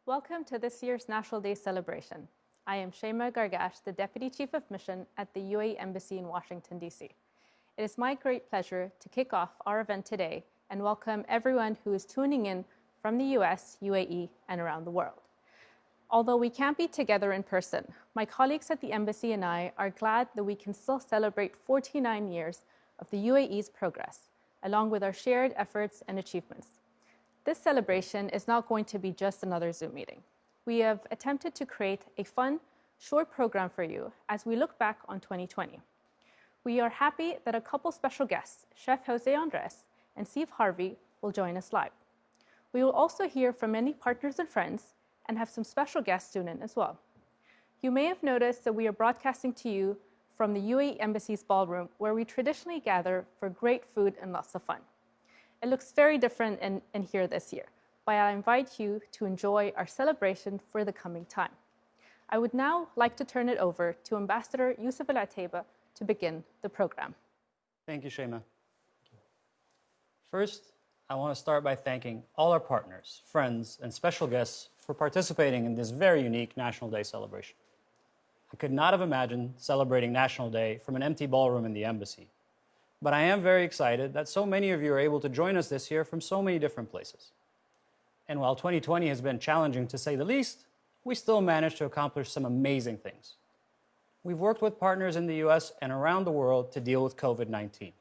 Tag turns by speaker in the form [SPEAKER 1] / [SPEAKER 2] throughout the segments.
[SPEAKER 1] Welcome to this year's National Day celebration. I am Shema Gargash, the Deputy Chief of Mission at the UAE Embassy in Washington, D.C. It is my great pleasure to kick off our event today and welcome everyone who is tuning in from the US, UAE, and around the world. Although we can't be together in person, my colleagues at the Embassy and I are glad that we can still celebrate 49 years of the UAE's progress, along with our shared efforts and achievements. This celebration is not going to be just another Zoom meeting. We have attempted to create a fun, short program for you as we look back on 2020. We are happy that a couple special guests, Chef José Andrés and Steve Harvey, will join us live. We will also hear from many partners and friends and have some special guests tune in as well. You may have noticed that we are broadcasting to you from the UAE Embassy's ballroom, where we traditionally gather for great food and lots of fun. It looks very different in here this year, but I invite you to enjoy our celebration for the coming time. I would now like to turn it over to Ambassador Al Otaiba to begin the program.
[SPEAKER 2] Thank you, Shema. First, I want to start by thanking all our partners, friends, and special guests for participating in this very unique National Day celebration. I could not have imagined celebrating National Day from an empty ballroom in the embassy. But I am very excited that so many of you are able to join us this year from so many different places. And while 2020 has been challenging to say the least, we still managed to accomplish some amazing things. We've worked with partners in the US and around the world to deal with COVID-19.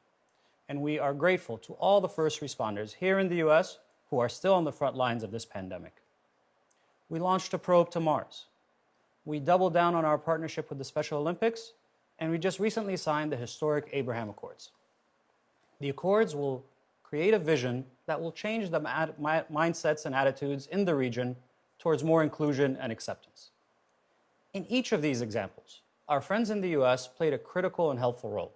[SPEAKER 2] And we are grateful to all the first responders here in the US who are still on the front lines of this pandemic. We launched a probe to Mars. We doubled down on our partnership with the Special Olympics, and we just recently signed the historic Abraham Accords. The Accords will create a vision that will change the mindsets and attitudes in the region towards more inclusion and acceptance. In each of these examples, our friends in the US played a critical and helpful role.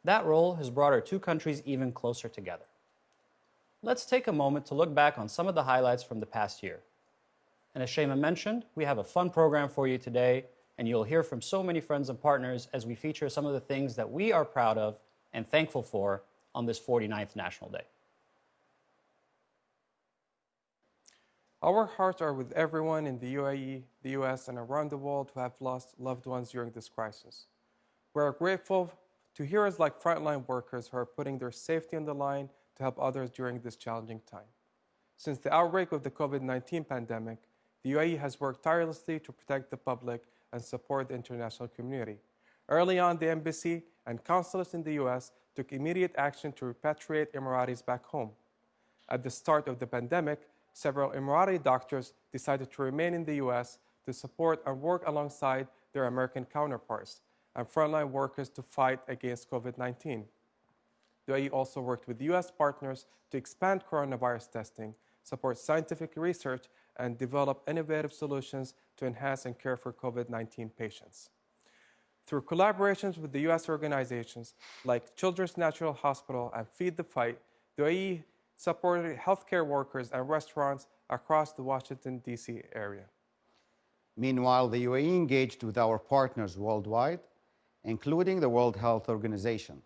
[SPEAKER 2] That role has brought our two countries even closer together. Let's take a moment to look back on some of the highlights from the past year. And as Shema mentioned, we have a fun program for you today, and you'll hear from so many friends and partners as we feature some of the things that we are proud of and thankful for on this 49th National Day.
[SPEAKER 3] Our hearts are with everyone in the UAE, the US, and around the world who have lost loved ones during this crisis. We are grateful to heroes like frontline workers who are putting their safety on the line to help others during this challenging time. Since the outbreak of the COVID-19 pandemic, the UAE has worked tirelessly to protect the public and support the international community. Early on, the embassy and consulates in the US took immediate action to repatriate Emiratis back home. At the start of the pandemic, several Emirati doctors decided to remain in the US to support and work alongside their American counterparts and frontline workers to fight against COVID-19. The UAE also worked with US partners to expand coronavirus testing, support scientific research, and develop innovative solutions to enhance and care for COVID-19 patients. Through collaborations with the US organizations like Children's National Hospital and Feed the Fight, the UAE supported healthcare workers and restaurants across the Washington, D.C. area.
[SPEAKER 4] Meanwhile, the UAE engaged with our partners worldwide, including the World Health Organization,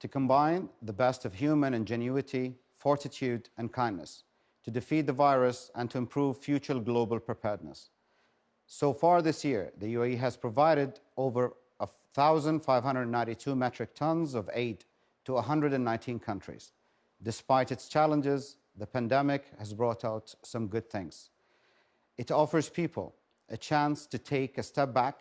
[SPEAKER 4] to combine the best of human ingenuity, fortitude, and kindness to defeat the virus and to improve future global preparedness. So far this year, the UAE has provided over 1,592 metric tons of aid to 119 countries. Despite its challenges, the pandemic has brought out some good things. It offers people a chance to take a step back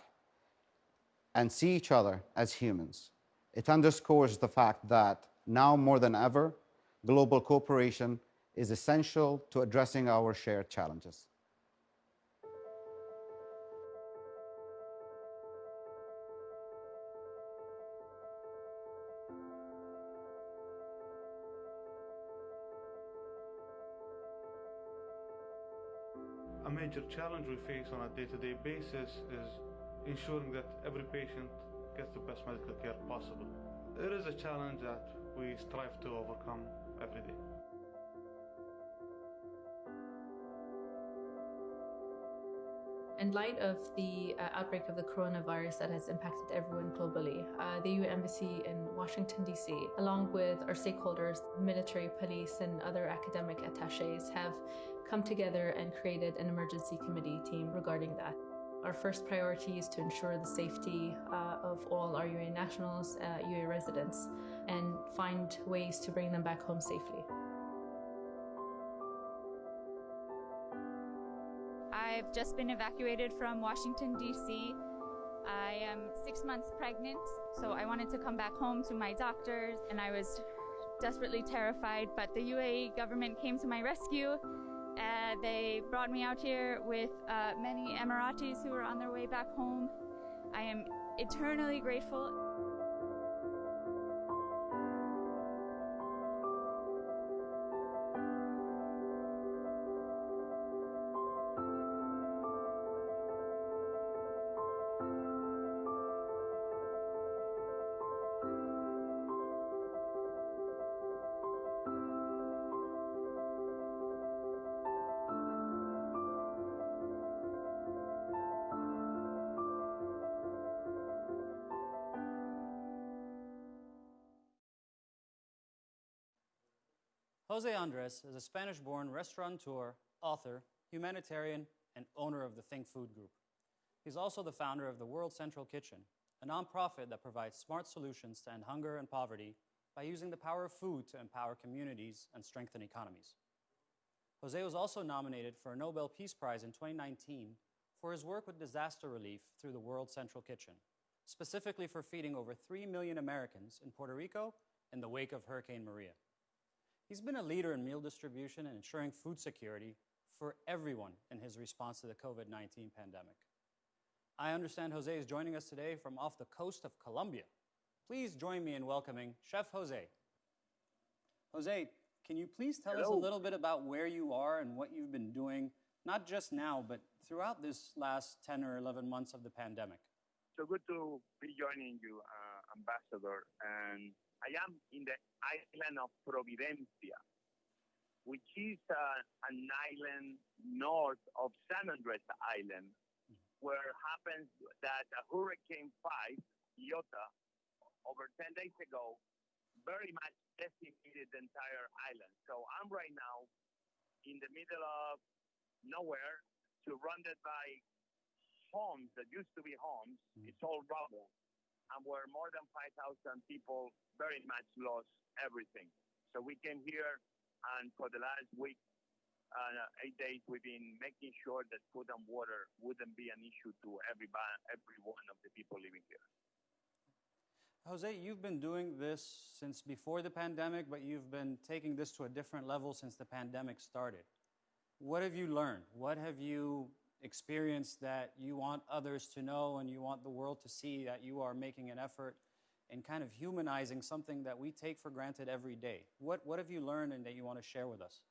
[SPEAKER 4] and see each other as humans. It underscores the fact that now more than ever, global cooperation is essential to addressing our shared challenges.
[SPEAKER 5] A major challenge we face on a day-to-day basis is ensuring that every patient gets the best medical care possible. It is a challenge that we strive to overcome every day.
[SPEAKER 1] In light of the outbreak of the coronavirus that has impacted everyone globally, the UAE Embassy in Washington, D.C., along with our stakeholders, military, police, and other academic attaches, have come together and created an emergency committee team regarding that. Our first priority is to ensure the safety of all our UAE nationals, UAE residents, and find ways to bring them back home safely.
[SPEAKER 6] I've just been evacuated from Washington, D.C. I am 6 months pregnant, so I wanted to come back home to my doctors, and I was desperately terrified, but the UAE government came to my rescue. They brought me out here with many Emiratis who were on their way back home. I am eternally grateful.
[SPEAKER 2] José Andrés is a Spanish-born restaurateur, author, humanitarian, and owner of the Think Food Group. He's also the founder of the World Central Kitchen, a nonprofit that provides smart solutions to end hunger and poverty by using the power of food to empower communities and strengthen economies. José was also nominated for a Nobel Peace Prize in 2019 for his work with disaster relief through the World Central Kitchen, specifically for feeding over 3 million Americans in Puerto Rico in the wake of Hurricane Maria. He's been a leader in meal distribution and ensuring food security for everyone in his response to the COVID-19 pandemic. I understand José is joining us today from off the coast of Colombia. Please join me in welcoming Chef José. José, can you please tell us a little bit about where you are and what you've been doing, not just now, but throughout this last 10 or 11 months of the pandemic?
[SPEAKER 7] So good to be joining you, Ambassador. And I am in the island of Providencia, which is an island north of San Andrés Island, where happens that a Hurricane 5, Iota, over 10 days ago, very much decimated the entire island. So I'm right now in the middle of nowhere, surrounded by homes that used to be homes. It's all rubble. And where more than 5,000 people very much lost everything. So we came here, and for the last week, 8 days, we've been making sure that food and water wouldn't be an issue to every one of the people living here.
[SPEAKER 2] José, you've been doing this since before the pandemic, but you've been taking this to a different level since the pandemic started. What have you learned? What have you experienced that you want others to know and you want the world to see that you are making an effort in kind of humanizing something that we take for granted every day? What have you learned and that you want to share with us?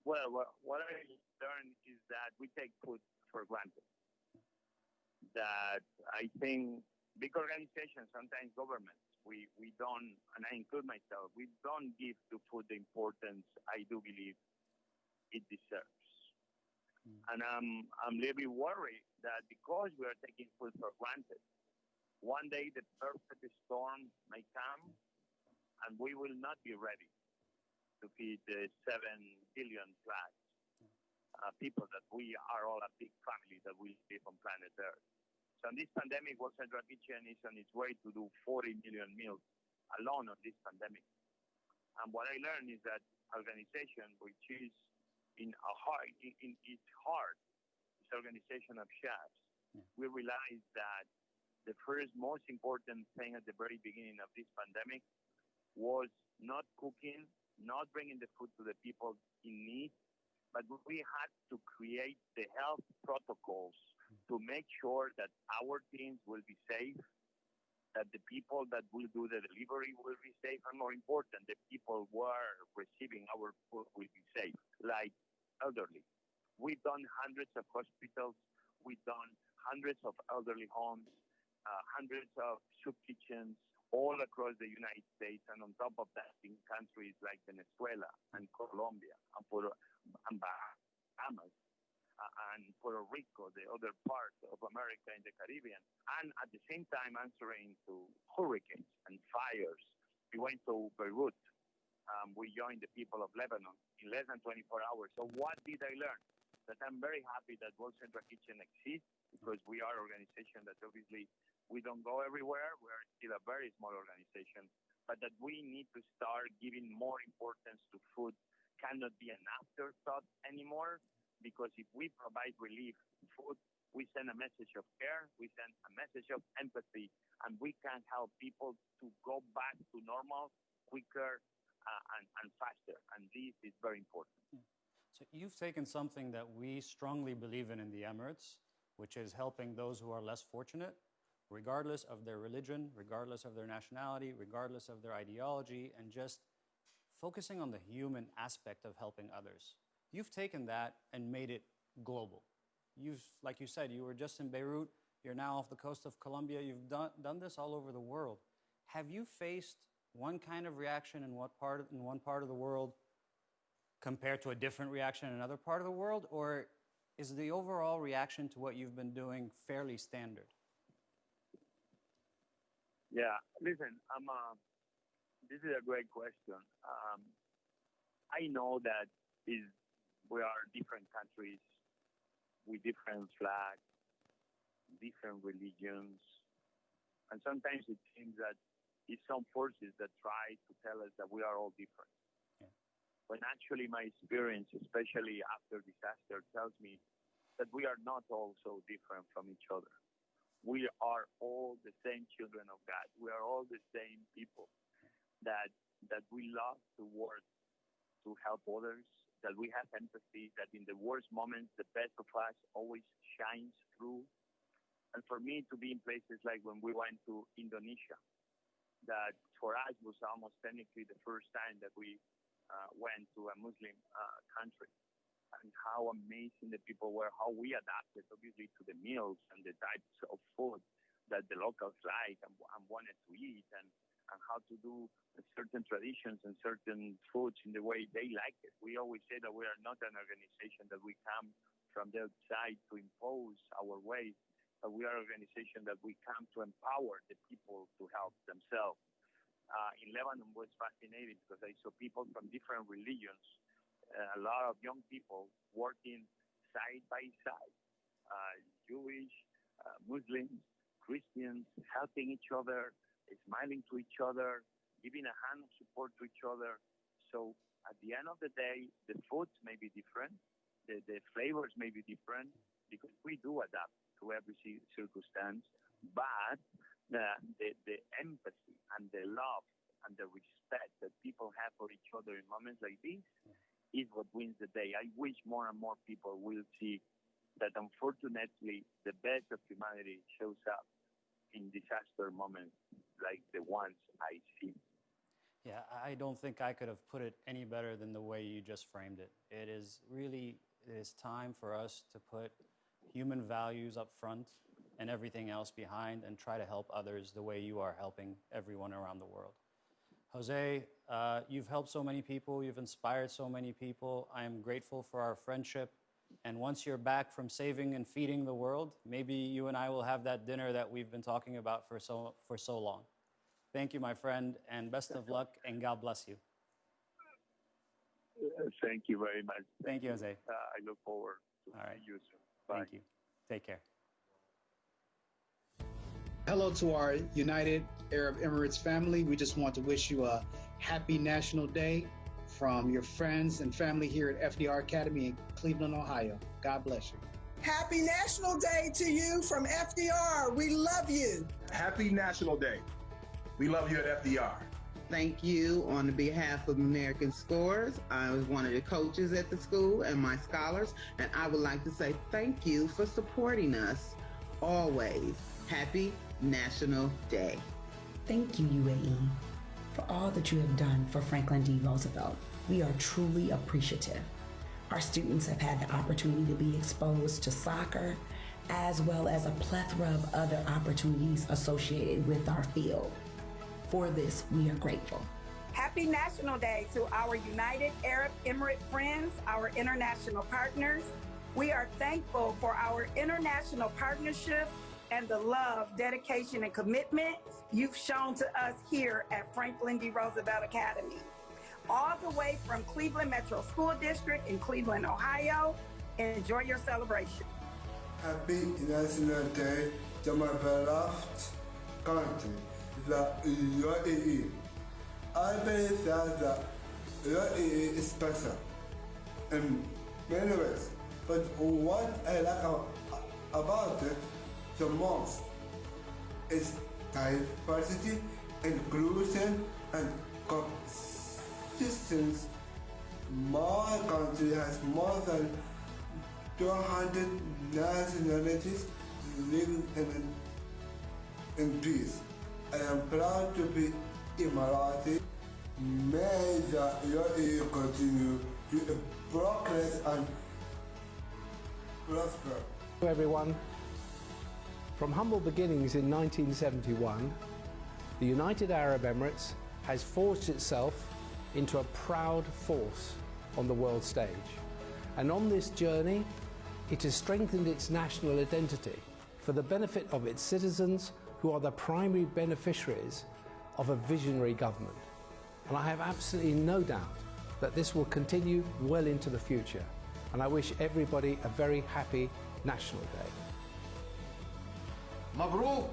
[SPEAKER 7] Well, what I learned is that we take food for granted. That I think big organizations, sometimes governments, we don't, and I include myself, we don't give to food the importance I do believe it deserves. And I'm really worried that because we are taking food for granted, one day the perfect storm may come and we will not be ready to feed the 7 billion plus people that we are all a big family that we live on planet Earth. So this pandemic, World Central Kitchen is on its way to do 40 million meals alone on this pandemic. And what I learned is that organization, which is in its heart, this organization of chefs, we realized that the first most important thing at the very beginning of this pandemic was not cooking, not bringing the food to the people in need, but we had to create the health protocols to make sure that our teams will be safe, that the people that will do the delivery will be safe, and more important, the people who are receiving our food will be safe, like elderly. We've done hundreds of hospitals, we've done hundreds of elderly homes, hundreds of soup kitchens all across the United States, and on top of that in countries like Venezuela and Colombia and Bahamas. and Puerto Rico, the other part of America in the Caribbean, and at the same time answering to hurricanes and fires. We went to Beirut. We joined the people of Lebanon in less than 24 hours. So what did I learn? That I'm very happy that World Central Kitchen exists, because we are an organization that obviously we don't go everywhere. We're still a very small organization, but that we need to start giving more importance to food. Cannot be an afterthought anymore, because if we provide relief food, we send a message of care, we send a message of empathy, and we can help people to go back to normal quicker and faster. And this is very important.
[SPEAKER 2] So you've taken something that we strongly believe in the Emirates, which is helping those who are less fortunate, regardless of their religion, regardless of their nationality, regardless of their ideology, and just focusing on the human aspect of helping others. You've taken that and made it global. Like you said, you were just in Beirut, you're now off the coast of Colombia, you've done this all over the world. Have you faced one kind of reaction in one part of the world compared to a different reaction in another part of the world, or is the overall reaction to what you've been doing fairly standard?
[SPEAKER 7] Yeah, listen, this is a great question. I know that we are different countries with different flags, different religions, and sometimes it seems that it's some forces that try to tell us that we are all different. Yeah. When actually my experience, especially after disaster, tells me that we are not all so different from each other. We are all the same children of God. We are all the same people that we love to work to help others, that we have empathy, that in the worst moments, the best of us always shines through. And for me to be in places like when we went to Indonesia, that for us was almost technically the first time that we went to a Muslim country, and how amazing the people were, how we adapted obviously to the meals and the types of food that the locals like and wanted to eat, and how to do certain traditions and certain foods in the way they like it. We always say that we are not an organization that we come from the outside to impose our ways, but we are an organization that we come to empower the people to help themselves. In Lebanon was fascinating because I saw people from different religions, a lot of young people working side by side, Jewish, Muslims, Christians, helping each other, smiling to each other, giving a hand of support to each other. So at the end of the day, the foods may be different, the flavors may be different, because we do adapt to every circumstance, but the empathy and the love and the respect that people have for each other in moments like this is what wins the day. I wish more and more people will see that unfortunately the best of humanity shows up in disaster moments like the ones I see.
[SPEAKER 2] Yeah, I don't think I could have put it any better than the way you just framed it. It is time for us to put human values up front and everything else behind, and try to help others the way you are helping everyone around the world. Jose, you've helped so many people, you've inspired so many people. I am grateful for our friendship. And once you're back from saving and feeding the world, maybe you and I will have that dinner that we've been talking about for so long. Thank you, my friend, and best of luck, and God bless you.
[SPEAKER 7] Thank you very much.
[SPEAKER 2] Thank you, Jose.
[SPEAKER 7] I look forward to seeing you soon. Bye.
[SPEAKER 2] Thank you. Take care.
[SPEAKER 8] Hello to our United Arab Emirates family. We just want to wish you a happy National Day from your friends and family here at FDR Academy in Cleveland, Ohio. God bless you.
[SPEAKER 9] Happy National Day to you from FDR. We love you.
[SPEAKER 10] Happy National Day. We love you at FDR.
[SPEAKER 11] Thank you on behalf of American Scores. I was one of the coaches at the school and my scholars, and I would like to say thank you for supporting us always. Happy National Day.
[SPEAKER 12] Thank you, UAE, for all that you have done for Franklin D. Roosevelt. We are truly appreciative. Our students have had the opportunity to be exposed to soccer, as well as a plethora of other opportunities associated with our field. For this, we are grateful.
[SPEAKER 9] Happy National Day to our United Arab Emirate friends, our international partners,
[SPEAKER 13] We are thankful for our international partnership and the love, dedication, and commitment you've shown to us here at Franklin D. Roosevelt Academy. All the way from Cleveland Metro School District in Cleveland, Ohio. Enjoy your celebration.
[SPEAKER 14] Happy National Day to my beloved country, the UAE. I believe that the UAE is special in many ways, but what I like about it the most is diversity, inclusion, and consistency. My country has more than 200 nationalities living in peace. I am proud to be Emirati. May the UAE continue to progress and prosper.
[SPEAKER 15] Hello everyone. From humble beginnings in 1971, the United Arab Emirates has forged itself into a proud force on the world stage. And on this journey, it has strengthened its national identity for the benefit of its citizens, who are the primary beneficiaries of a visionary government. And I have absolutely no doubt that this will continue well into the future. And I wish everybody a very happy National Day.
[SPEAKER 16] Mabruk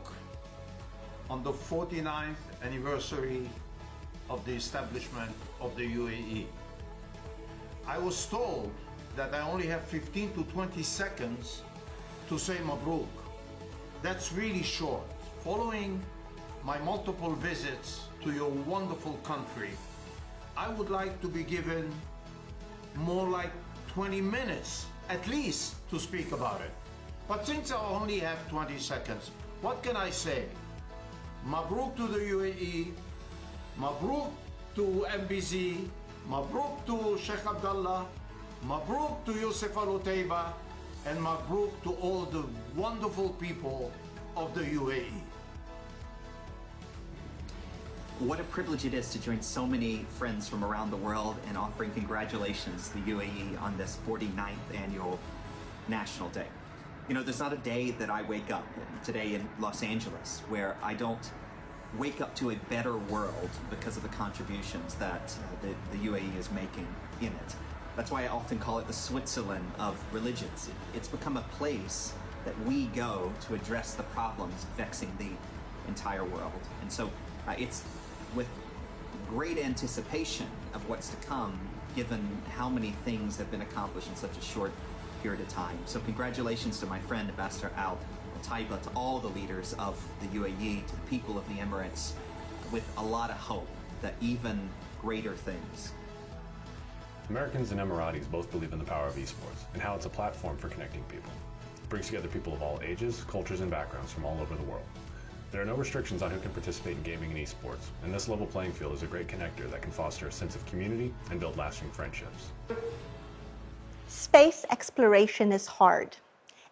[SPEAKER 16] on the 49th anniversary of the establishment of the UAE. I was told that I only have 15 to 20 seconds to say Mabruk. That's really short. Following my multiple visits to your wonderful country, I would like to be given more like 20 minutes at least to speak about it. But since I only have 20 seconds, what can I say? Mabruk to the UAE, Mabruk to MBZ, Mabruk to Sheikh Abdullah, Mabruk to José Al Otaiba, and Mabruk to all the wonderful people of the UAE.
[SPEAKER 17] What a privilege it is to join so many friends from around the world in offering congratulations to the UAE on this 49th annual National Day. You know, there's not a day that I wake up today in Los Angeles where I don't wake up to a better world because of the contributions that the UAE is making in it. That's why I often call it the Switzerland of religions. It's become a place that we go to address the problems vexing the entire world. And so it's with great anticipation of what's to come, given how many things have been accomplished in such a short period of time. So congratulations to my friend, Ambassador Al Otaiba, to all the leaders of the UAE, to the people of the Emirates, with a lot of hope that even greater things.
[SPEAKER 18] Americans and Emiratis both believe in the power of esports and how it's a platform for connecting people. It brings together people of all ages, cultures, and backgrounds from all over the world. There are no restrictions on who can participate in gaming and esports, and this level playing field is a great connector that can foster a sense of community and build lasting friendships.
[SPEAKER 19] Space exploration is hard.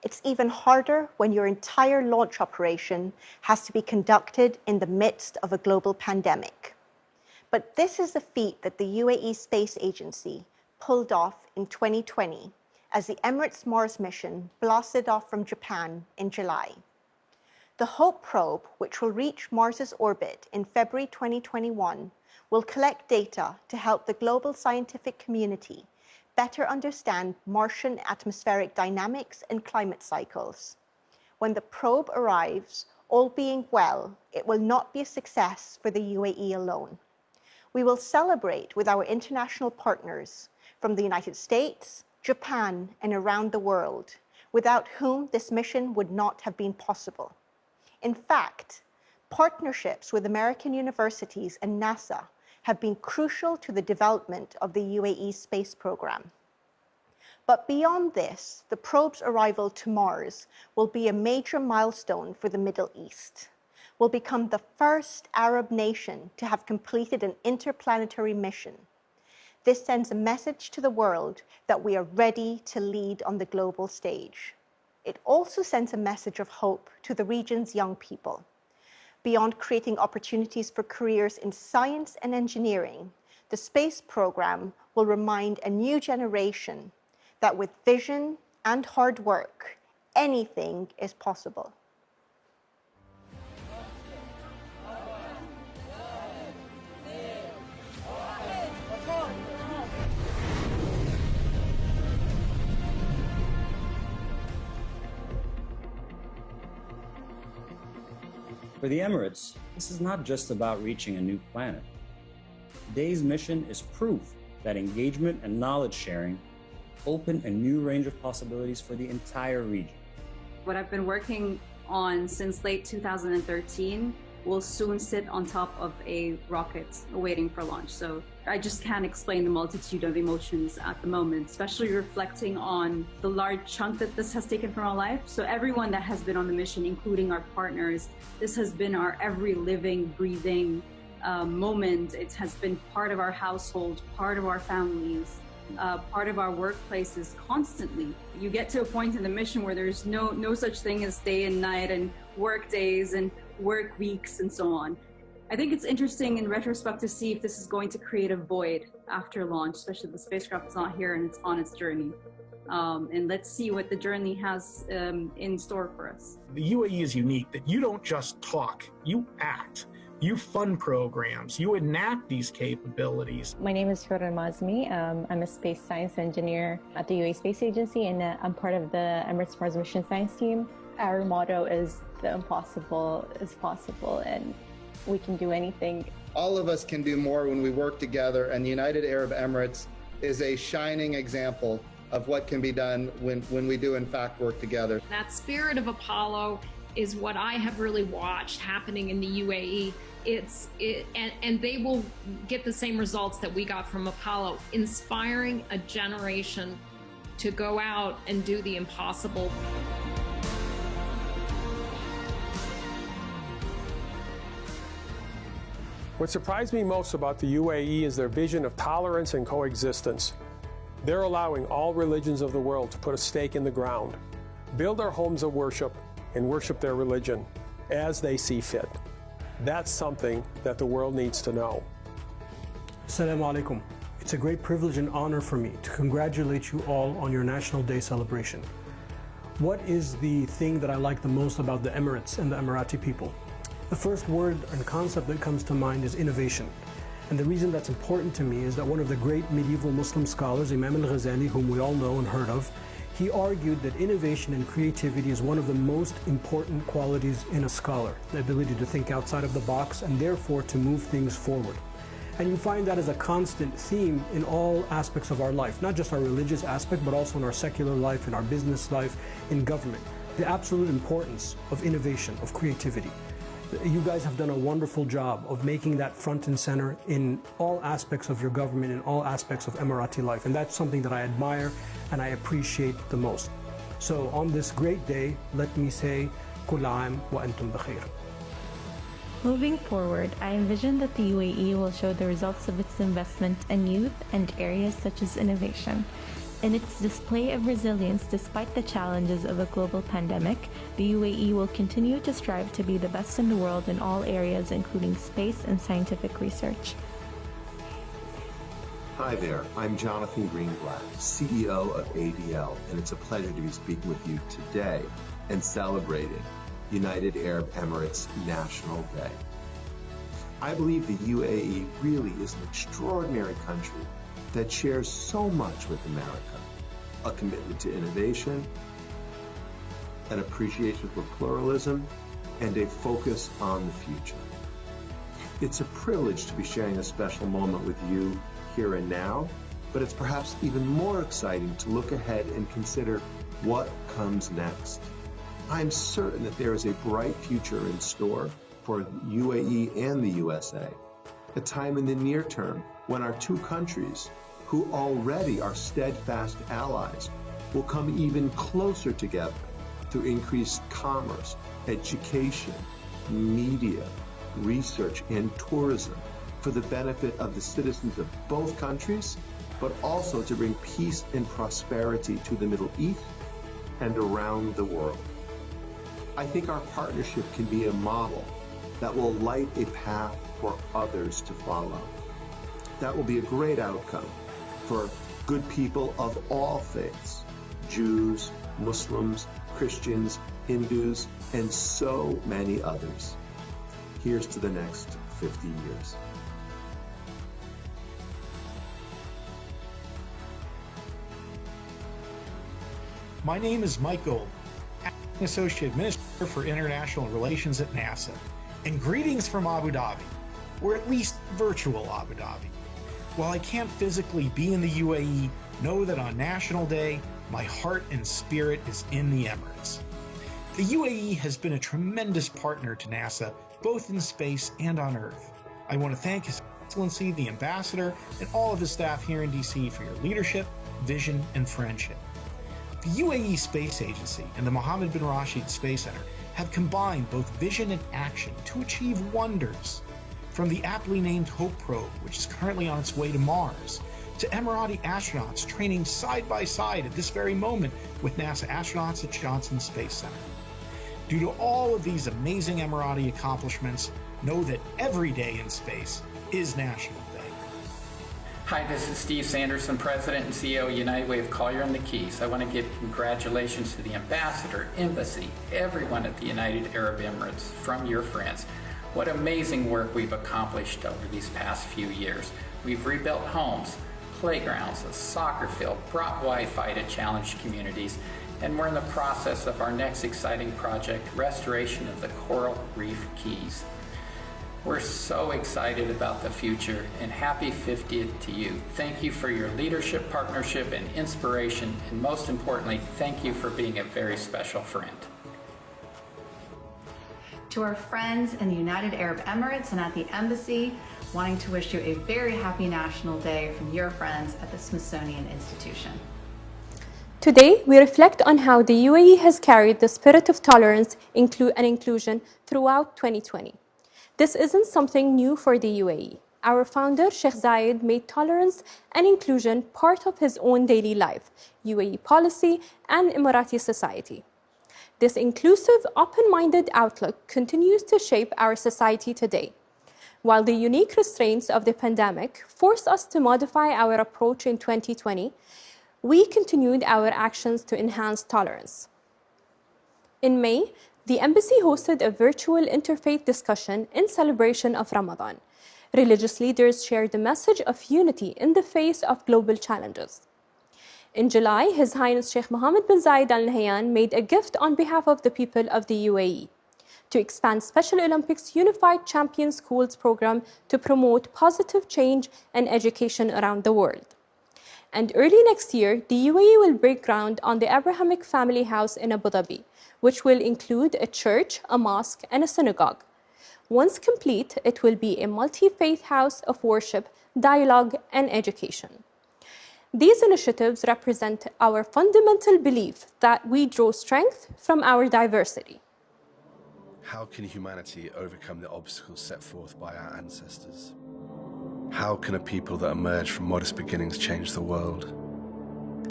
[SPEAKER 19] It's even harder when your entire launch operation has to be conducted in the midst of a global pandemic. But this is a feat that the UAE Space Agency pulled off in 2020 as the Emirates Mars mission blasted off from Japan in July. The HOPE probe, which will reach Mars's orbit in February 2021, will collect data to help the global scientific community better understand Martian atmospheric dynamics and climate cycles. When the probe arrives, all being well, it will not be a success for the UAE alone. We will celebrate with our international partners from the United States, Japan, and around the world, without whom this mission would not have been possible. In fact, partnerships with American universities and NASA have been crucial to the development of the UAE space program. But beyond this, the probe's arrival to Mars will be a major milestone for the Middle East. We'll become the first Arab nation to have completed an interplanetary mission. This sends a message to the world that we are ready to lead on the global stage. It also sends a message of hope to the region's young people. Beyond creating opportunities for careers in science and engineering, the space program will remind a new generation that with vision, and hard work, anything is possible.
[SPEAKER 20] For the Emirates, this is not just about reaching a new planet. Today's mission is proof that engagement and knowledge sharing open a new range of possibilities for the entire region.
[SPEAKER 21] What I've been working on since late 2013 will soon sit on top of a rocket awaiting for launch. So I just can't explain the multitude of emotions at the moment, especially reflecting on the large chunk that this has taken from our life. So everyone that has been on the mission, including our partners, this has been our every living, breathing moment. It has been part of our household, part of our families, part of our workplaces constantly. You get to a point in the mission where there's no such thing as day and night and work days and work weeks and so on. I think it's interesting in retrospect to see if this is going to create a void after launch, especially the spacecraft is not here and it's on its journey. And let's see what the journey has in store for us.
[SPEAKER 22] The UAE is unique that you don't just talk, you act. You fund programs, you enact these capabilities.
[SPEAKER 23] My name is Hurran Mazmi. I'm a space science engineer at the UAE Space Agency, and I'm part of the Emirates Mars Mission Science Team. Our motto is the impossible is possible, and we can do anything.
[SPEAKER 24] All of us can do more when we work together, and the United Arab Emirates is a shining example of what can be done when we do in fact work together.
[SPEAKER 25] That spirit of Apollo is what I have really watched happening in the UAE. And they will get the same results that we got from Apollo, inspiring a generation to go out and do the impossible.
[SPEAKER 26] What surprised me most about the UAE is their vision of tolerance and coexistence. They're allowing all religions of the world to put a stake in the ground, build their homes of worship, and worship their religion as they see fit. That's something that the world needs to know.
[SPEAKER 27] Assalamu alaikum. It's a great privilege and honor for me to congratulate you all on your National Day celebration. What is the thing that I like the most about the Emirates and the Emirati people? The first word and concept that comes to mind is innovation. And the reason that's important to me is that one of the great medieval Muslim scholars, Imam al-Ghazali, whom we all know and heard of, he argued that innovation and creativity is one of the most important qualities in a scholar, the ability to think outside of the box and therefore to move things forward. And you find that as a constant theme in all aspects of our life, not just our religious aspect, but also in our secular life, in our business life, in government. The absolute importance of innovation, of creativity. You guys have done a wonderful job of making that front and center in all aspects of your government, in all aspects of Emirati life. And that's something that I admire and I appreciate the most. So on this great day, let me say, Kul aam wa antum bikhair.
[SPEAKER 1] Moving forward, I envision that the UAE will show the results of its investment in youth and areas such as innovation. In its display of resilience despite the challenges of a global pandemic, the UAE will continue to strive to be the best in the world in all areas, including space and scientific research.
[SPEAKER 28] Hi there, I'm Jonathan Greenblatt, CEO of ADL, and it's a pleasure to be speaking with you today and celebrating United Arab Emirates National Day. I believe the UAE really is an extraordinary country that shares so much with America, a commitment to innovation, an appreciation for pluralism, and a focus on the future. It's a privilege to be sharing a special moment with you here and now, but it's perhaps even more exciting to look ahead and consider what comes next. I'm certain that there is a bright future in store for UAE and the USA, a time in the near term when our two countries, who already are steadfast allies, will come even closer together through increased commerce, education, media, research, and tourism for the benefit of the citizens of both countries, but also to bring peace and prosperity to the Middle East and around the world. I think our partnership can be a model that will light a path for others to follow. That will be a great outcome for good people of all faiths, Jews, Muslims, Christians, Hindus, and so many others. Here's to the next 50 years.
[SPEAKER 22] My name is Mike Gold, Acting Associate Administrator for International Relations at NASA, and greetings from Abu Dhabi, or at least virtual Abu Dhabi. While I can't physically be in the UAE, know that on National Day, my heart and spirit is in the Emirates. The UAE has been a tremendous partner to NASA, both in space and on Earth. I want to thank His Excellency, the Ambassador, and all of his staff here in DC for your leadership, vision, and friendship. The UAE Space Agency and the Mohammed bin Rashid Space Center have combined both vision and action to achieve wonders. From the aptly named Hope probe, which is currently on its way to Mars, to Emirati astronauts training side by side at this very moment with NASA astronauts at Johnson Space Center. Due to all of these amazing Emirati accomplishments, know that every day in space is National Day.
[SPEAKER 2] Hi, this is Steve Sanderson, President and CEO of United Way of Collier and the Keys. I want to give congratulations to the Ambassador, Embassy, everyone at the United Arab Emirates, from your friends. What amazing work we've accomplished over these past few years. We've rebuilt homes, playgrounds, a soccer field, brought Wi-Fi to challenged communities, and we're in the process of our next exciting project, restoration of the Coral Reef Keys. We're so excited about the future, and happy 50th to you. Thank you for your leadership, partnership, and inspiration, and most importantly, thank you for being a very special friend.
[SPEAKER 3] To our friends in the United Arab Emirates and at the Embassy, wanting to wish you a very happy National Day from your friends at the Smithsonian Institution.
[SPEAKER 1] Today, we reflect on how the UAE has carried the spirit of tolerance and inclusion throughout 2020. This isn't something new for the UAE. Our founder, Sheikh Zayed, made tolerance and inclusion part of his own daily life, UAE policy, and Emirati society. This inclusive, open-minded outlook continues to shape our society today. While the unique restraints of the pandemic forced us to modify our approach in 2020, we continued our actions to enhance tolerance. In May, the Embassy hosted a virtual interfaith discussion in celebration of Ramadan. Religious leaders shared the message of unity in the face of global challenges. In July, His Highness Sheikh Mohammed bin Zayed Al Nahyan made a gift on behalf of the people of the UAE to expand Special Olympics Unified Champion Schools program to promote positive change and education around the world. And early next year, the UAE will break ground on the Abrahamic Family House in Abu Dhabi, which will include a church, a mosque, and a synagogue. Once complete, it will be a multi-faith house of worship, dialogue, and education. These initiatives represent our fundamental belief that we draw strength from our diversity.
[SPEAKER 4] How can humanity overcome the obstacles set forth by our ancestors? How can a people that emerge from modest beginnings change the world?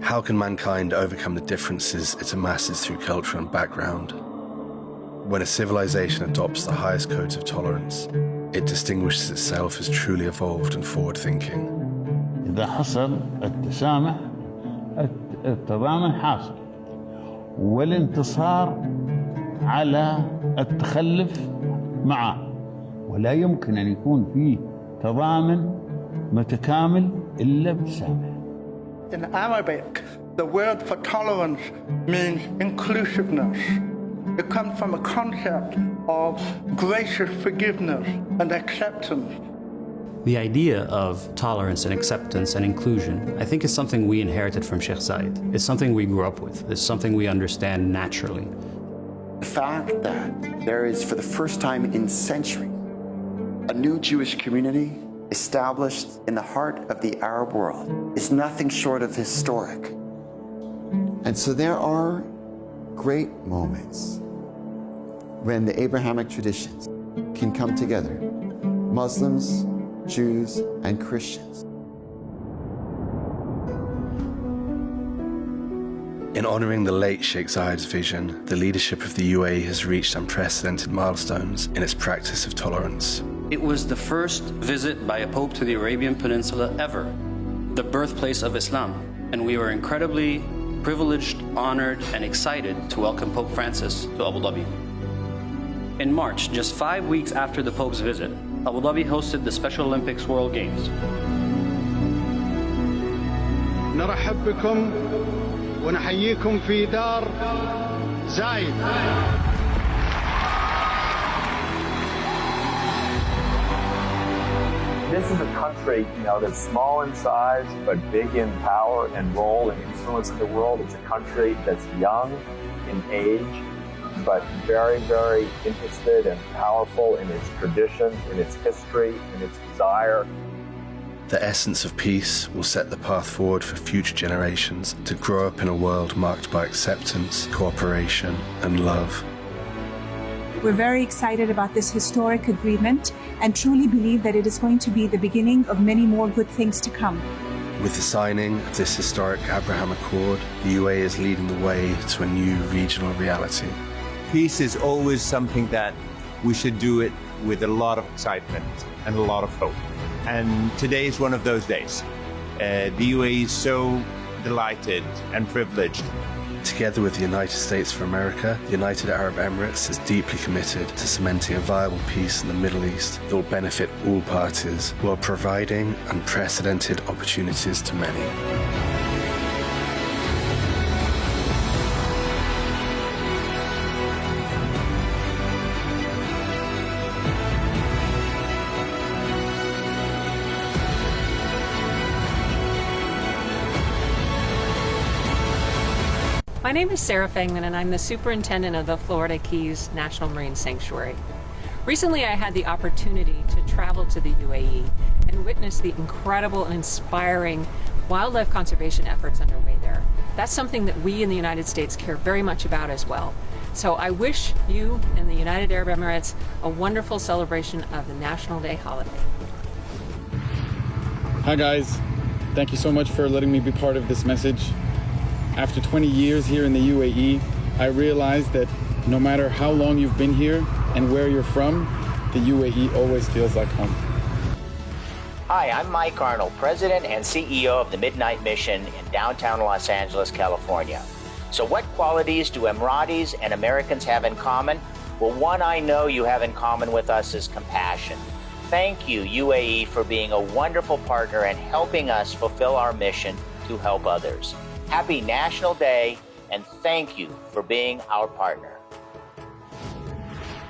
[SPEAKER 4] How can mankind overcome the differences it amasses through culture and background? When a civilization adopts the highest codes of tolerance, it distinguishes itself as truly evolved and forward-thinking.
[SPEAKER 5] إذا حصل التسامح التضامن حاصل والانتصار على التخلف معه ولا يمكن أن يكون فيه تضامن متكامل إلا بالتسامح.
[SPEAKER 6] In Arabic, the word for tolerance means inclusiveness. It comes from a concept of gracious forgiveness and acceptance.
[SPEAKER 7] The idea of tolerance and acceptance and inclusion, I think, is something we inherited from Sheikh Zayed. It's something we grew up with. It's something we understand naturally.
[SPEAKER 8] The fact that there is, for the first time in centuries, a new Jewish community established in the heart of the Arab world is nothing short of historic.
[SPEAKER 10] And so there are great moments when the Abrahamic traditions can come together, Muslims, Jews, and Christians.
[SPEAKER 4] In honouring the late Sheikh Zayed's vision, the leadership of the UAE has reached unprecedented milestones in its practice of tolerance.
[SPEAKER 29] It was the first visit by a pope to the Arabian Peninsula ever, the birthplace of Islam, and we were incredibly privileged, honored, and excited to welcome Pope Francis to Abu Dhabi. In March, just 5 weeks after the Pope's visit, Abu Dhabi hosted the Special Olympics World Games.
[SPEAKER 9] نرحب بكم ونحييكم في دار زايد.
[SPEAKER 11] This is a country, that's small in size, but big in power and role and influence in the world. It's a country that's young in age, but very, very interested and powerful in its traditions, in its history, in its desire.
[SPEAKER 4] The essence of peace will set the path forward for future generations to grow up in a world marked by acceptance, cooperation, and love.
[SPEAKER 12] We're very excited about this historic agreement and truly believe that it is going to be the beginning of many more good things to come.
[SPEAKER 4] With the signing of this historic Abraham Accord, the UAE is leading the way to a new regional reality.
[SPEAKER 13] Peace is always something that we should do it with a lot of excitement and a lot of hope. And today is one of those days. The UAE is so delighted and privileged.
[SPEAKER 4] Together with the United States of America, the United Arab Emirates is deeply committed to cementing a viable peace in the Middle East that will benefit all parties while providing unprecedented opportunities to many.
[SPEAKER 14] My name is Sarah Fangman, and I'm the superintendent of the Florida Keys National Marine Sanctuary. Recently, I had the opportunity to travel to the UAE and witness the incredible and inspiring wildlife conservation efforts underway there. That's something that we in the United States care very much about as well. So I wish you and the United Arab Emirates a wonderful celebration of the National Day holiday.
[SPEAKER 15] Hi guys, thank you so much for letting me be part of this message. After 20 years here in the UAE, I realized that no matter how long you've been here and where you're from, the UAE always feels like home.
[SPEAKER 16] Hi, I'm Mike Arnold, President and CEO of the Midnight Mission in downtown Los Angeles, California. So what qualities do Emiratis and Americans have in common? Well, one I know you have in common with us is compassion. Thank you, UAE, for being a wonderful partner and helping us fulfill our mission to help others. Happy National Day, and thank you for being our partner.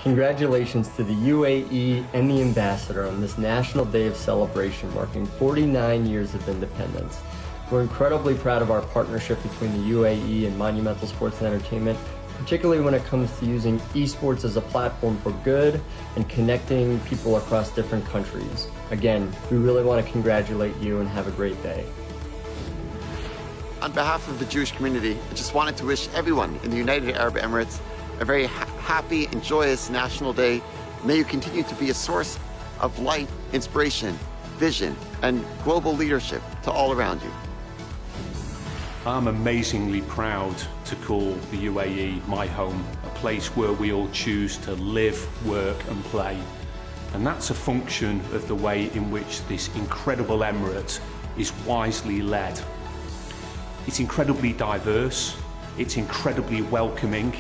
[SPEAKER 17] Congratulations to the UAE and the Ambassador on this National Day of celebration marking 49 years of independence. We're incredibly proud of our partnership between the UAE and Monumental Sports and Entertainment, particularly when it comes to using esports as a platform for good and connecting people across different countries. Again, we really want to congratulate you and have a great day.
[SPEAKER 10] On behalf of the Jewish community, I just wanted to wish everyone in the United Arab Emirates a very happy and joyous National Day. May you continue to be a source of light, inspiration, vision, and global leadership to all around you.
[SPEAKER 18] I'm amazingly proud to call the UAE my home, a place where we all choose to live, work and play. And that's a function of the way in which this incredible emirate is wisely led. It's incredibly diverse, it's incredibly welcoming,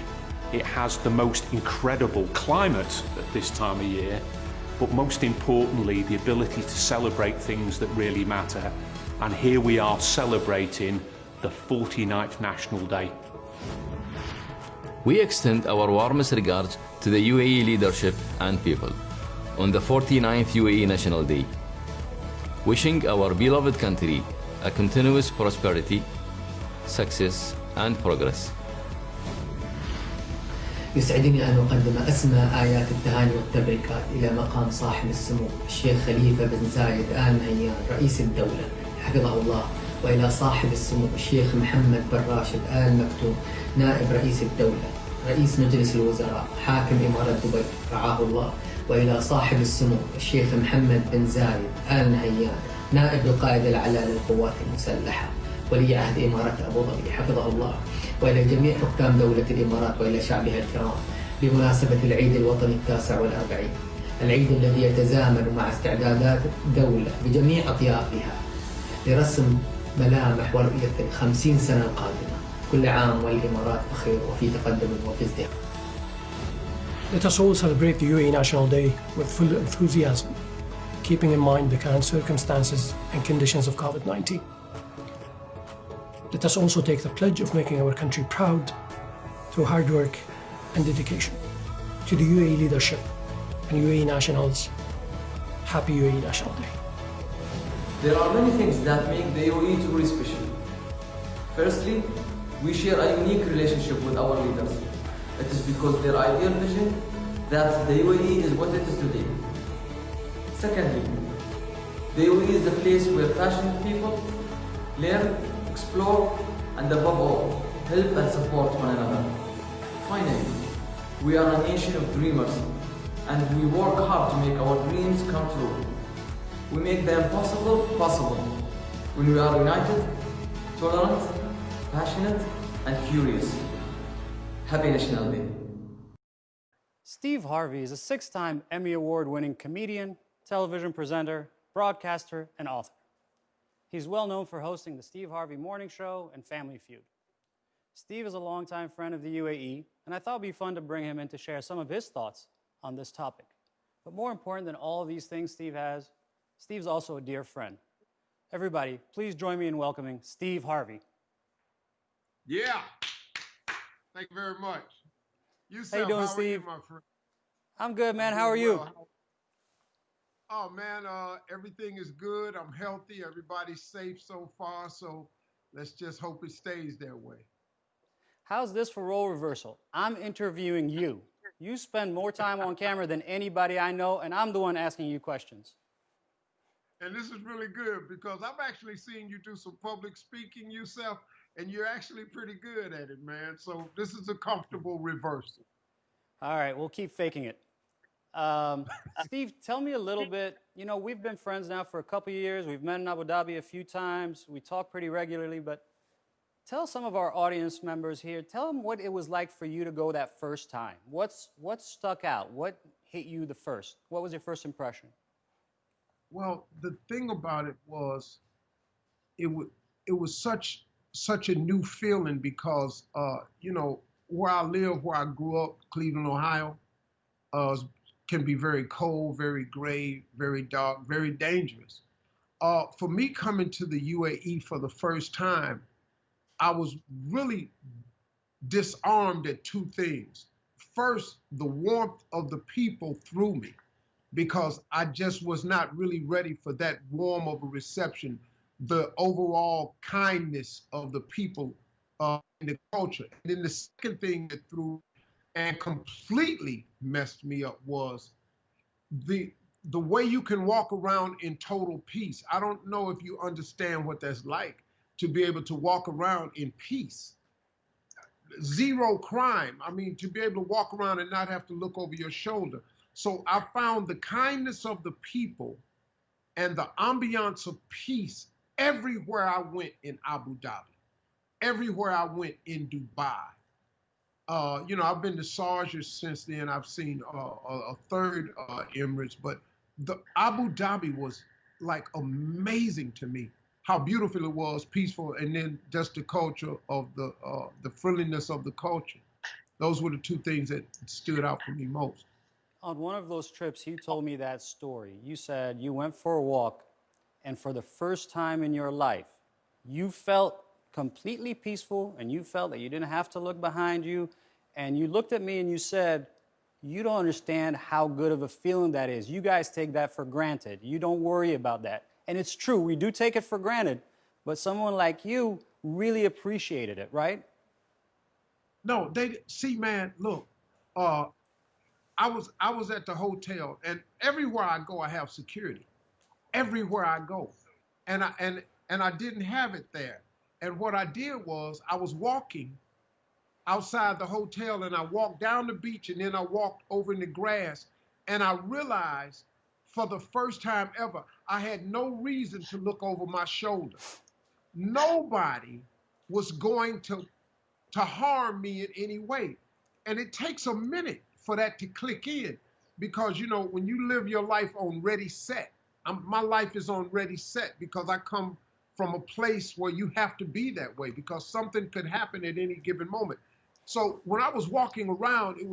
[SPEAKER 18] it has the most incredible climate at this time of year, but most importantly, the ability to celebrate things that really matter. And here we are celebrating the 49th National Day.
[SPEAKER 30] We extend our warmest regards to the UAE leadership and people on the 49th UAE National Day, wishing our beloved country a continuous prosperity, success and progress.
[SPEAKER 31] يسعدني أن أقدم أسمى آيات التهاني والتبريكات إلى مقام صاحب السمو الشيخ خليفة بن زايد آل نهيان رئيس الدولة حفظه الله، وإلى صاحب السمو الشيخ محمد بن راشد آل مكتوم نائب رئيس الدولة رئيس مجلس الوزراء حاكم إمارة دبي رعاه الله، وإلى صاحب السمو الشيخ محمد بن زايد آل نهيان نائب القائد الأعلى للقوات المسلحة ولي عهد إمارة أبو ظبي حفظه الله، وإلى جميع حكام دولة الإمارات وإلى شعبها الكرام بمناسبة العيد الوطني 49، العيد الذي يتزامن مع استعدادات الدولة بجميع أطيافها لرسم ملامح ورؤية 50 سنة القادمة. كل عام والإمارات بخير وفي تقدم وفي ازدهار.
[SPEAKER 2] Let us all celebrate the UAE National Day with full enthusiasm, keeping in mind the current circumstances and conditions of COVID-19. Let us also take the pledge of making our country proud through hard work and dedication. To the UAE leadership and UAE nationals, happy UAE National Day.
[SPEAKER 19] There are many things that make the UAE truly special. Firstly, we share a unique relationship with our leaders. It is because their ideal vision that the UAE is what it is today. Secondly, the UAE is a place where passionate people learn, explore, and above all, help and support one another. Finally, we are a nation of dreamers, and we work hard to make our dreams come true. We make the impossible possible when we are united, tolerant, passionate, and curious. Happy National Day.
[SPEAKER 20] Steve Harvey is a 6-time Emmy Award-winning comedian, television presenter, broadcaster, and author. He's well known for hosting the Steve Harvey Morning Show and Family Feud. Steve is a longtime friend of the UAE, and I thought it'd be fun to bring him in to share some of his thoughts on this topic. But more important than all of these things Steve has, Steve's also a dear friend. Everybody, please join me in welcoming Steve Harvey.
[SPEAKER 21] Yeah. Thank you very much.
[SPEAKER 20] How you doing, Steve?
[SPEAKER 21] My friend?
[SPEAKER 20] I'm good, man. How are you?
[SPEAKER 21] Oh, man, everything is good. I'm healthy. Everybody's safe so far, so let's just hope it stays that way.
[SPEAKER 20] How's this for role reversal? I'm interviewing you. You spend more time on camera than anybody I know, and I'm the one asking you questions.
[SPEAKER 21] And this is really good because I've actually seen you do some public speaking yourself, and you're actually pretty good at it, man. So this is a comfortable reversal.
[SPEAKER 20] All right, we'll keep faking it. Steve, tell me a little bit. You know, we've been friends now for a couple of years. We've met in Abu Dhabi a few times. We talk pretty regularly, but tell some of our audience members here, tell them what it was like for you to go that first time. What stuck out? What hit you the first? What was your first impression?
[SPEAKER 21] Well, the thing about it was, it was such a new feeling because, you know, where I live, where I grew up, Cleveland, Ohio, can be very cold, very gray, very dark, very dangerous. For me coming to the UAE for the first time, I was really disarmed at two things. First, the warmth of the people threw me because I just was not really ready for that warm of a reception, the overall kindness of the people in the culture. And then the second thing that threw and completely messed me up was the way you can walk around in total peace. I don't know if you understand what that's like, to be able to walk around in peace. Zero crime. I mean, to be able to walk around and not have to look over your shoulder. So I found the kindness of the people and the ambiance of peace everywhere I went in Abu Dhabi, everywhere I went in Dubai. You know, I've been to Sharjah since then. I've seen a third Emirates, but the Abu Dhabi was like amazing to me. How beautiful it was, peaceful, and then just the culture of the friendliness of the culture. Those were the two things that stood out for me most.
[SPEAKER 20] On one of those trips, you told me that story. You said you went for a walk, and for the first time in your life, you felt completely peaceful, and you felt that you didn't have to look behind you, and you looked at me and you said, you don't understand how good of a feeling that is. You guys take that for granted. You don't worry about that. And it's true, we do take it for granted, but someone like you really appreciated it, right?
[SPEAKER 21] No, see, man, look, I was at the hotel, and everywhere I go, I have security. Everywhere I go, and I didn't have it there. And what I did was I was walking outside the hotel, and I walked down the beach, and then I walked over in the grass, and I realized for the first time ever, I had no reason to look over my shoulder. Nobody was going to harm me in any way. And it takes a minute for that to click in because, you know, when you live your life on ready, set, my life is on ready, set because I come from a place where you have to be that way because something could happen at any given moment. So when I was walking around, it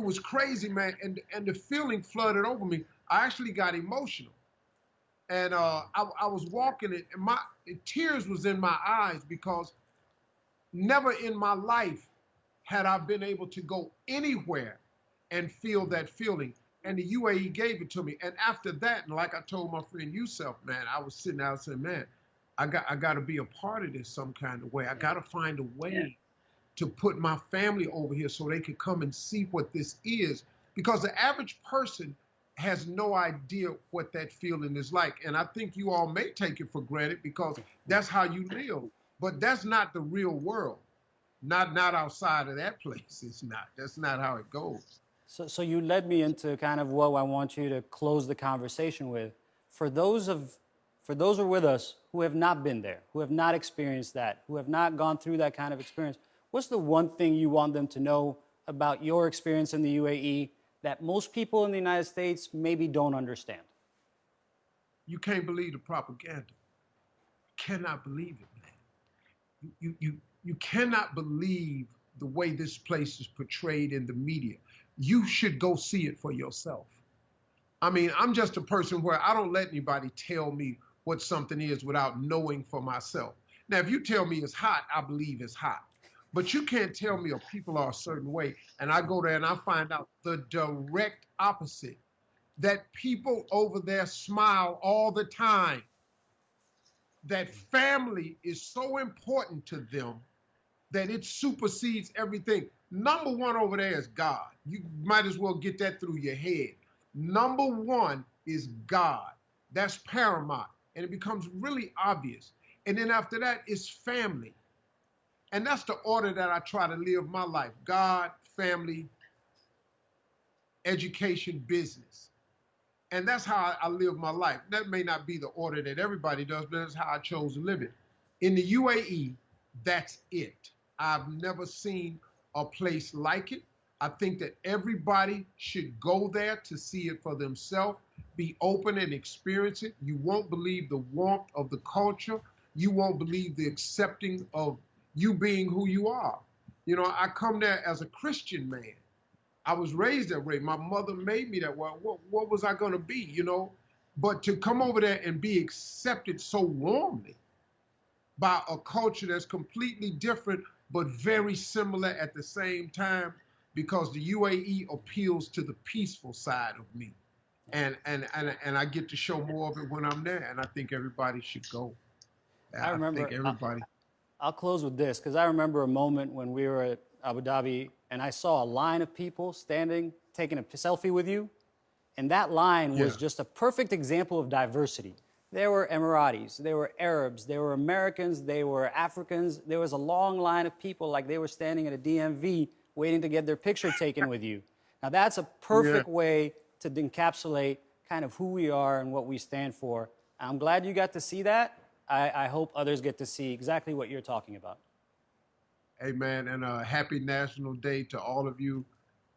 [SPEAKER 21] was crazy, man, and the feeling flooded over me. I actually got emotional. And I was walking it, and tears was in my eyes because never in my life had I been able to go anywhere and feel that feeling. And the UAE gave it to me. And after that, and like I told my friend Yusuf, man, I was sitting out saying, man, I got to be a part of this some kind of way. I got to find a way to put my family over here so they could come and see what this is. Because the average person has no idea what that feeling is like. And I think you all may take it for granted because that's how you live. But that's not the real world. Not outside of that place. It's not. That's not how it goes.
[SPEAKER 20] So you led me into kind of what I want you to close the conversation with. For those who are with us who have not been there, who have not experienced that, who have not gone through that kind of experience, what's the one thing you want them to know about your experience in the UAE that most people in the United States maybe don't understand?
[SPEAKER 21] You can't believe the propaganda. You cannot believe it, man. You cannot believe the way this place is portrayed in the media. You should go see it for yourself. I mean, I'm just a person where I don't let anybody tell me what something is without knowing for myself. Now, if you tell me it's hot, I believe it's hot. But you can't tell me people are a certain way, and I go there and I find out the direct opposite, that people over there smile all the time, that family is so important to them that it supersedes everything. Number one over there is God. You might as well get that through your head. Number one is God. That's paramount, and it becomes really obvious. And then after that is family. And that's the order that I try to live my life. God, family, education, business. And that's how I live my life. That may not be the order that everybody does, but that's how I chose to live it. In the UAE, that's it. I've never seen a place like it. I think that everybody should go there to see it for themselves, be open and experience it. You won't believe the warmth of the culture. You won't believe the accepting of you being who you are. You know, I come there as a Christian man. I was raised that way. My mother made me that way. What was I going to be, you know? But to come over there and be accepted so warmly by a culture that's completely different but very similar at the same time, because the UAE appeals to the peaceful side of me. And I get to show more of it when I'm there, and I think everybody should go. I think everybody.
[SPEAKER 20] I'll close with this, because I remember a moment when we were at Abu Dhabi, and I saw a line of people standing, taking a selfie with you, and that line was just a perfect example of diversity. There were Emiratis, there were Arabs, there were Americans, there were Africans. There was a long line of people like they were standing at a DMV waiting to get their picture taken with you. Now that's a perfect way to encapsulate kind of who we are and what we stand for. I'm glad you got to see that. I hope others get to see exactly what you're talking about.
[SPEAKER 21] Hey, man, and a happy National Day to all of you.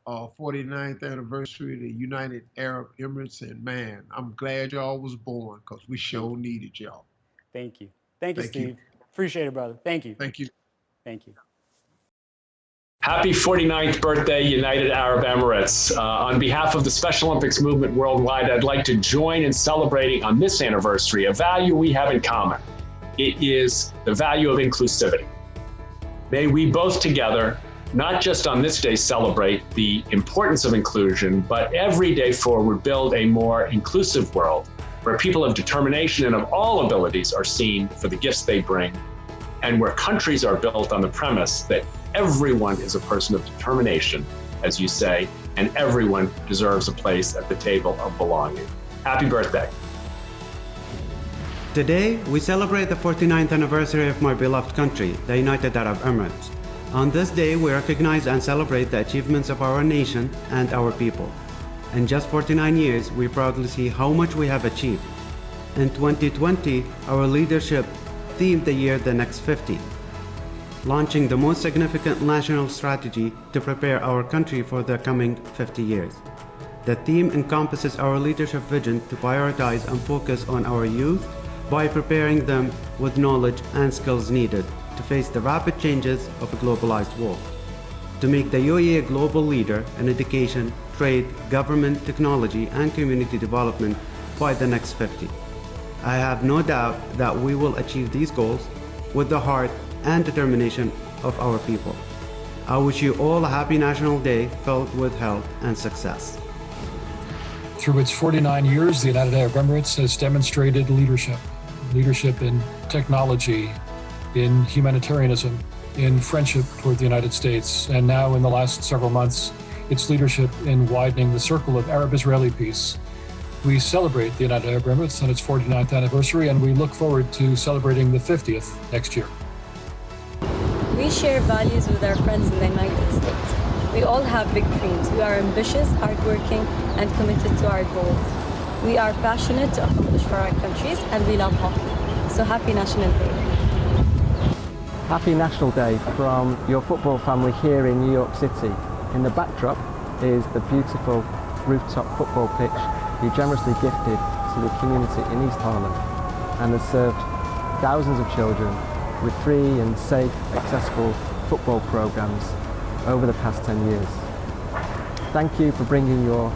[SPEAKER 21] 49th anniversary of the United Arab Emirates. And, man, I'm glad y'all was born because we sure needed y'all.
[SPEAKER 20] Thank you. Thank you, Steve. Appreciate it, brother. Thank you.
[SPEAKER 21] Thank you.
[SPEAKER 20] Thank you.
[SPEAKER 1] Happy 49th birthday, United Arab Emirates. On behalf of the Special Olympics movement worldwide, I'd like to join in celebrating on this anniversary a value we have in common. It is the value of inclusivity. May we both together, not just on this day, celebrate the importance of inclusion, but every day forward build a more inclusive world where people of determination and of all abilities are seen for the gifts they bring, and where countries are built on the premise that everyone is a person of determination, as you say, and everyone deserves a place at the table of belonging. Happy birthday.
[SPEAKER 3] Today, we celebrate the 49th anniversary of my beloved country, the United Arab Emirates. On this day, we recognize and celebrate the achievements of our nation and our people. In just 49 years, we proudly see how much we have achieved. In 2020, our leadership themed the year The Next 50, launching the most significant national strategy to prepare our country for the coming 50 years. The theme encompasses our leadership vision to prioritize and focus on our youth, by preparing them with knowledge and skills needed to face the rapid changes of a globalized world, to make the UAE a global leader in education, trade, government, technology, and community development by the next 50. I have no doubt that we will achieve these goals with the heart and determination of our people. I wish you all a happy National Day filled with health and success.
[SPEAKER 5] Through its 49 years, the United Arab Emirates has demonstrated leadership in technology, in humanitarianism, in friendship toward the United States, and now in the last several months, its leadership in widening the circle of Arab-Israeli peace. We celebrate the United Arab Emirates on its 49th anniversary, and we look forward to celebrating the 50th next year.
[SPEAKER 6] We share values with our friends in the United States. We all have big dreams. We are ambitious, hardworking, and committed to our goals. We are passionate to accomplish for our countries, and we love hockey. So happy National Day.
[SPEAKER 7] Happy National Day from your football family here in New York City. In the backdrop is the beautiful rooftop football pitch you generously gifted to the community in East Harlem and has served thousands of children with free and safe, accessible football programs over the past 10 years. Thank you for bringing your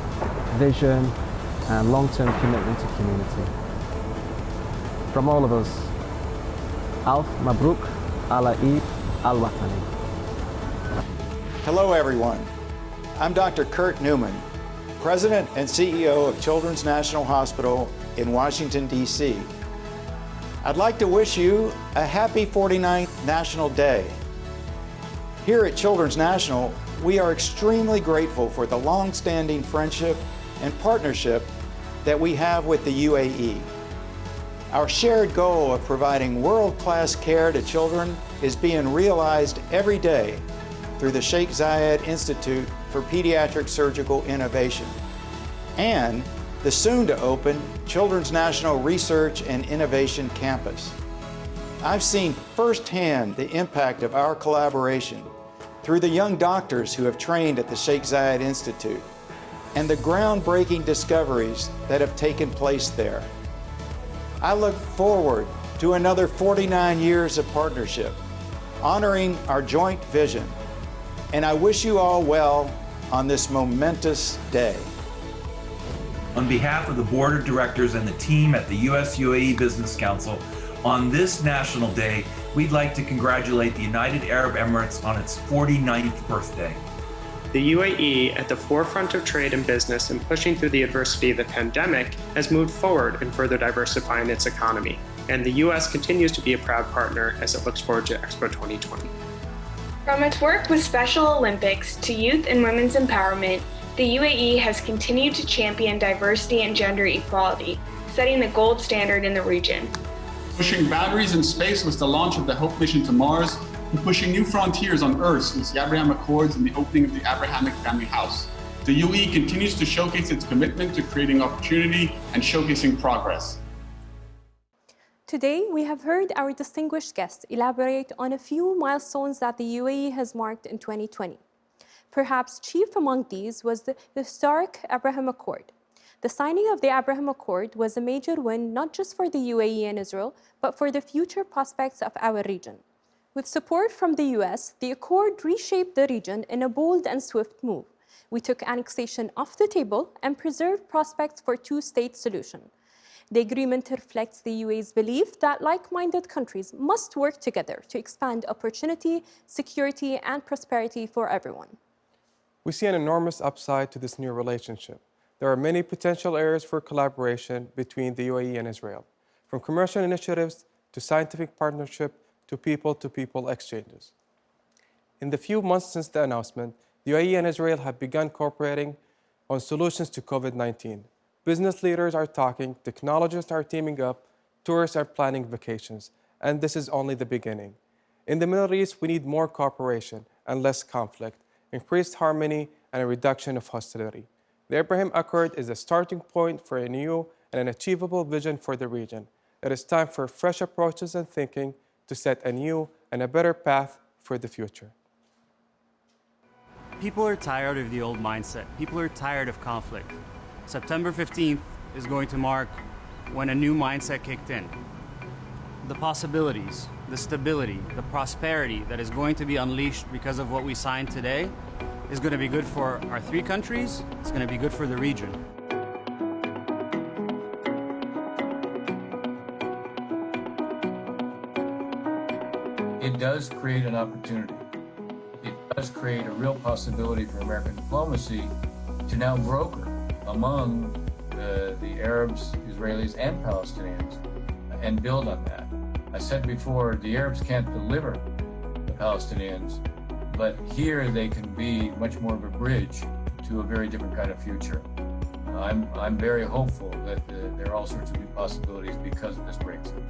[SPEAKER 7] vision and long-term commitment to community. From all of us, Alf Mabruk Ala Eid Al Watani.
[SPEAKER 8] Hello everyone, I'm Dr. Kurt Newman, President and CEO of Children's National Hospital in Washington, D.C. I'd like to wish you a happy 49th National Day. Here at Children's National, we are extremely grateful for the long-standing friendship and partnership that we have with the UAE. Our shared goal of providing world-class care to children is being realized every day through the Sheikh Zayed Institute for Pediatric Surgical Innovation and the soon-to-open Children's National Research and Innovation Campus. I've seen firsthand the impact of our collaboration through the young doctors who have trained at the Sheikh Zayed Institute and the groundbreaking discoveries that have taken place there. I look forward to another 49 years of partnership, honoring our joint vision, and I wish you all well on this momentous day.
[SPEAKER 22] On behalf of the Board of Directors and the team at the US-UAE Business Council, on this National Day, we'd like to congratulate the United Arab Emirates on its 49th birthday.
[SPEAKER 23] The UAE, at the forefront of trade and business and pushing through the adversity of the pandemic, has moved forward in further diversifying its economy. And the US continues to be a proud partner as it looks forward to Expo 2020.
[SPEAKER 24] From its work with Special Olympics to youth and women's empowerment, the UAE has continued to champion diversity and gender equality, setting the gold standard in the region.
[SPEAKER 25] Pushing boundaries in space was the launch of the Hope mission to Mars, and pushing new frontiers on Earth was the Abraham Accords and the opening of the Abrahamic Family House. The UAE continues to showcase its commitment to creating opportunity and showcasing progress.
[SPEAKER 26] Today, we have heard our distinguished guests elaborate on a few milestones that the UAE has marked in 2020. Perhaps chief among these was the historic Abraham Accord. The signing of the Abraham Accord was a major win not just for the UAE and Israel, but for the future prospects of our region. With support from the US, the Accord reshaped the region in a bold and swift move. We took annexation off the table and preserved prospects for two-state solution. The agreement reflects the UAE's belief that like-minded countries must work together to expand opportunity, security, and prosperity for everyone.
[SPEAKER 27] We see an enormous upside to this new relationship. There are many potential areas for collaboration between the UAE and Israel, from commercial initiatives to scientific partnership to people-to-people exchanges. In the few months since the announcement, the UAE and Israel have begun cooperating on solutions to COVID-19. Business leaders are talking, technologists are teaming up, tourists are planning vacations, and this is only the beginning. In the Middle East, we need more cooperation and less conflict, increased harmony, and a reduction of hostility. The Abraham Accord is a starting point for a new and an achievable vision for the region. It is time for fresh approaches and thinking to set a new and a better path for the future.
[SPEAKER 29] People are tired of the old mindset. People are tired of conflict. September 15th is going to mark when a new mindset kicked in.
[SPEAKER 20] the possibilities, the stability, the prosperity that is going to be unleashed because of what we signed today is going to be good for our three countries, it's going to be good for the region.
[SPEAKER 4] It does create an opportunity. It does create a real possibility for American diplomacy to now broker among the Arabs, Israelis, and Palestinians and build on that. I said before, the Arabs can't deliver the Palestinians, but here they can be much more of a bridge to a very different kind of future. I'm very hopeful that there are all sorts of new possibilities because of this breakthrough.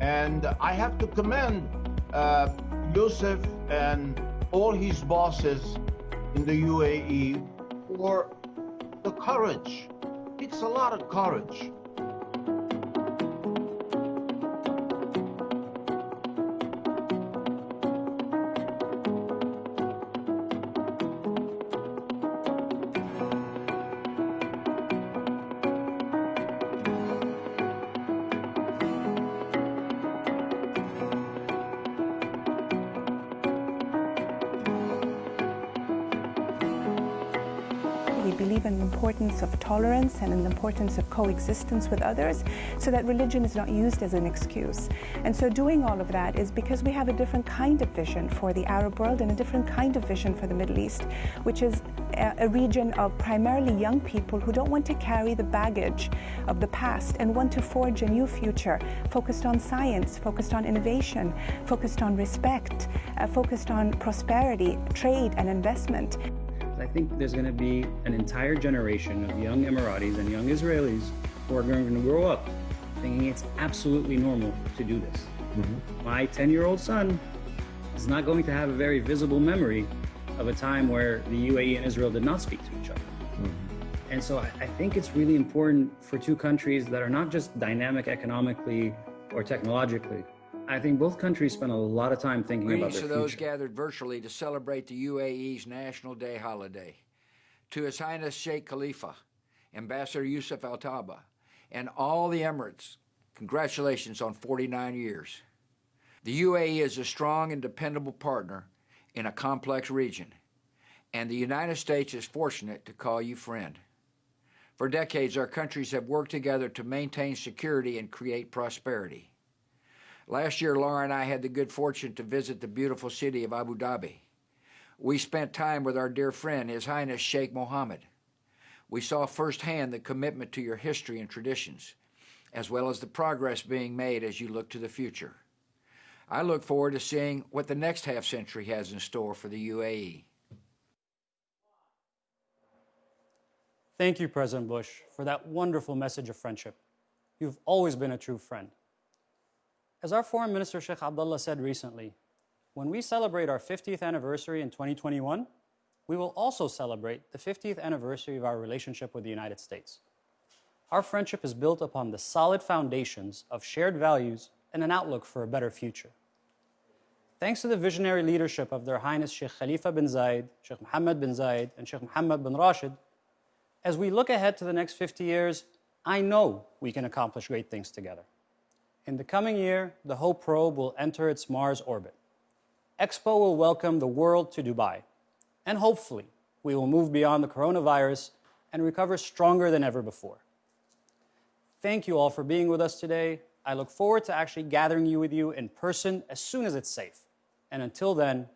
[SPEAKER 9] And I have to commend Yusuf and all his bosses in the UAE for the courage. It's a lot of courage.
[SPEAKER 10] We believe in the importance of tolerance and in the importance of coexistence with others so that religion is not used as an excuse. And so doing all of that is because we have a different kind of vision for the Arab world and a different kind of vision for the Middle East, which is a region of primarily young people who don't want to carry the baggage of the past and want to forge a new future focused on science, focused on innovation, focused on respect, focused on prosperity, trade and investment.
[SPEAKER 20] I think there's going to be an entire generation of young Emiratis and young Israelis who are going to grow up thinking it's absolutely normal to do this. My 10-year-old son is not going to have a very visible memory of a time where the UAE and Israel did not speak to each other. And so I think it's really important for two countries that are not just dynamic economically or technologically. I think both countries spend a lot of time thinking about their
[SPEAKER 11] Greetings to those
[SPEAKER 20] future.
[SPEAKER 11] gathered virtually to celebrate the UAE's National Day holiday. To His Highness Sheikh Khalifa, Ambassador Al Otaiba, and all the Emirates, congratulations on 49 years. The UAE is a strong and dependable partner in a complex region, and the United States is fortunate to call you friend. For decades, our countries have worked together to maintain security and create prosperity. Last year, Laura and I had the good fortune to visit the beautiful city of Abu Dhabi. We spent time with our dear friend, His Highness Sheikh Mohammed. We saw firsthand the commitment to your history and traditions, as well as the progress being made as you look to the future. I look forward to seeing what the next half-century has in store for the UAE.
[SPEAKER 20] Thank you, President Bush, for that wonderful message of friendship. You've always been a true friend. As our Foreign Minister Sheikh Abdullah said recently, when we celebrate our 50th anniversary in 2021, we will also celebrate the 50th anniversary of our relationship with the United States. Our friendship is built upon the solid foundations of shared values and an outlook for a better future. Thanks to the visionary leadership of Their Highness Sheikh Khalifa bin Zayed, Sheikh Mohammed bin Zayed, and Sheikh Mohammed bin Rashid, as we look ahead to the next 50 years, I know we can accomplish great things together. In the coming year, the Hope probe will enter its Mars orbit. Expo will welcome the world to Dubai. And hopefully, we will move beyond the coronavirus and recover stronger than ever before. Thank you all for being with us today. I look forward to actually gathering with you in person as soon as it's safe. And until then,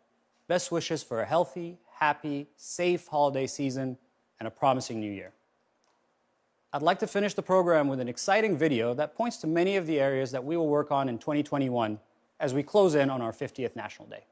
[SPEAKER 20] best wishes for a healthy, happy, safe holiday season and a promising new year. I'd like to finish the program with an exciting video that points to many of the areas that we will work on in 2021 as we close in on our 50th National Day.